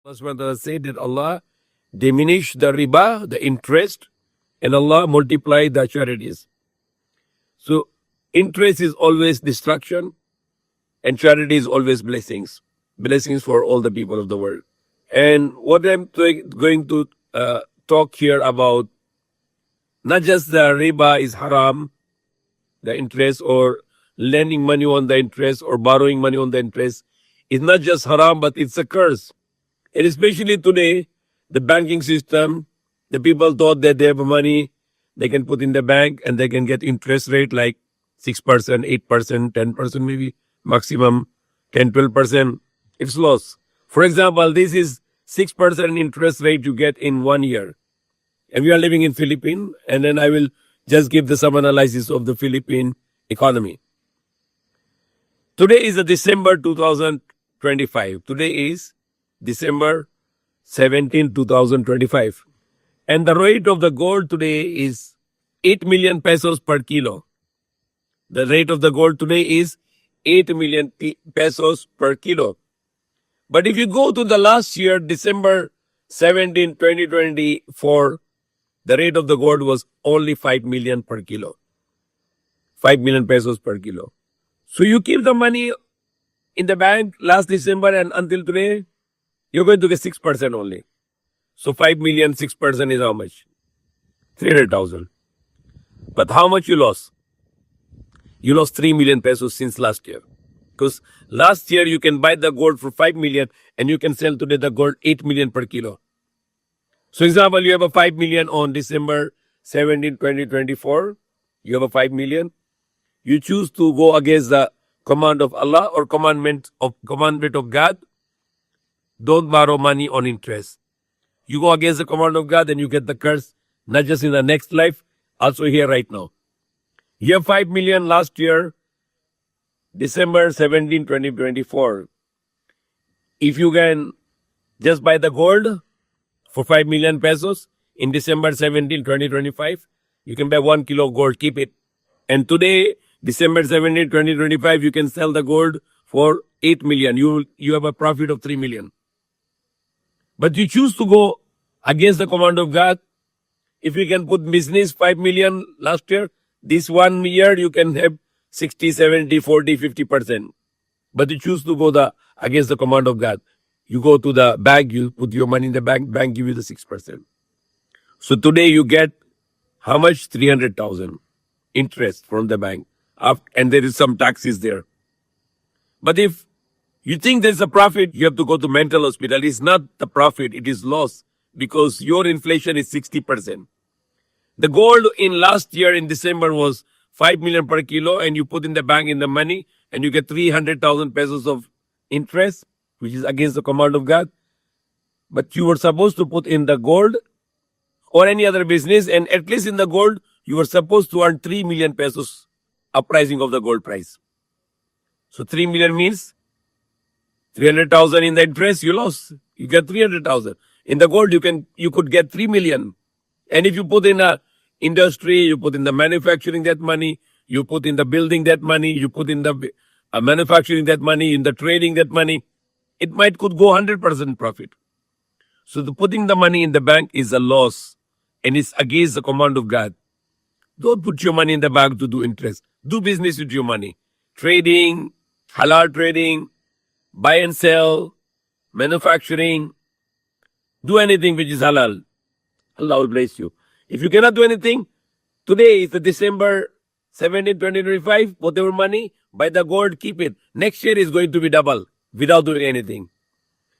Allah subhanahu wa ta'ala said that Allah diminish the riba, the interest, and Allah multiply the charities. So interest is always destruction and charity is always blessings. Blessings for all the people of the world. And what I'm going to talk here about, not just the riba is haram, the interest, or lending money on the interest or borrowing money on the interest is not just haram, but it's a curse. And especially today, the banking system, the people thought that they have money, they can put in the bank and they can get interest rate like 6%, 8%, 10% maybe, maximum 10, 12%. It's loss. For example, this is 6% interest rate you get in 1 year. And we are living in Philippines, and then I will just give the some analysis of the Philippine economy. Today is the December 2025. Today is December 17, 2025. And the rate of the gold today is 8 million pesos per kilo. The rate of the gold today is 8 million pesos per kilo. But if you go to the last year, December 17, 2024, the rate of the gold was only 5 million per kilo. 5 million pesos per kilo. So you keep the money in the bank last December and until today, you're going to get 6% only. So 5 million, 6% is how much? 300,000. But how much you lost? You lost 3 million pesos since last year. Because last year you can buy the gold for 5 million and you can sell today the gold 8 million per kilo. So example, you have a 5 million on December 17, 2024. You have a 5 million. You choose to go against the command of Allah or commandment of God. Don't borrow money on interest. You go against the command of God and you get the curse, not just in the next life, also here right now. You have 5 million last year, December 17, 2024. If you can just buy the gold for 5 million pesos in December 17, 2025, you can buy 1 kilo gold, keep it. And today, December 17, 2025, you can sell the gold for 8 million. You have a profit of 3 million. But you choose to go against the command of God. If you can put business 5 million last year, this 1 year you can have 60, 70, 40, 50%. But you choose to go against the command of God. You go to the bank, you put your money in the bank give you the 6%. So today you get how much? 300,000 interest from the bank. And there is some taxes there. But if you think there's a profit, you have to go to mental hospital. It's not the profit, it is loss because your inflation is 60%. The gold in last year in December was 5 million per kilo and you put in the bank in the money and you get 300,000 pesos of interest, which is against the command of God. But you were supposed to put in the gold or any other business, and at least in the gold, you were supposed to earn 3 million pesos uprising of the gold price. So 3 million means 300,000 in the interest, you lost. You get 300,000. In the gold, you could get 3 million. And if you put in a industry, you put in the manufacturing that money, you put in the building that money, you put in the manufacturing that money, in the trading that money, it could go 100% profit. So putting the money in the bank is a loss and it's against the command of God. Don't put your money in the bank to do interest. Do business with your money. Trading, halal trading, buy and sell, manufacturing. Do anything which is halal. Allah will bless you. If you cannot do anything, today is the December 17, 2025, whatever money, buy the gold, keep it. Next year is going to be double without doing anything.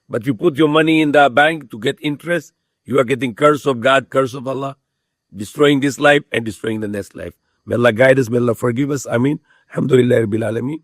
But you put your money in the bank to get interest, you are getting curse of God, curse of Allah, destroying this life and destroying the next life. May Allah guide us, may Allah forgive us. Ameen. Alhamdulillah Rabbil Alameen.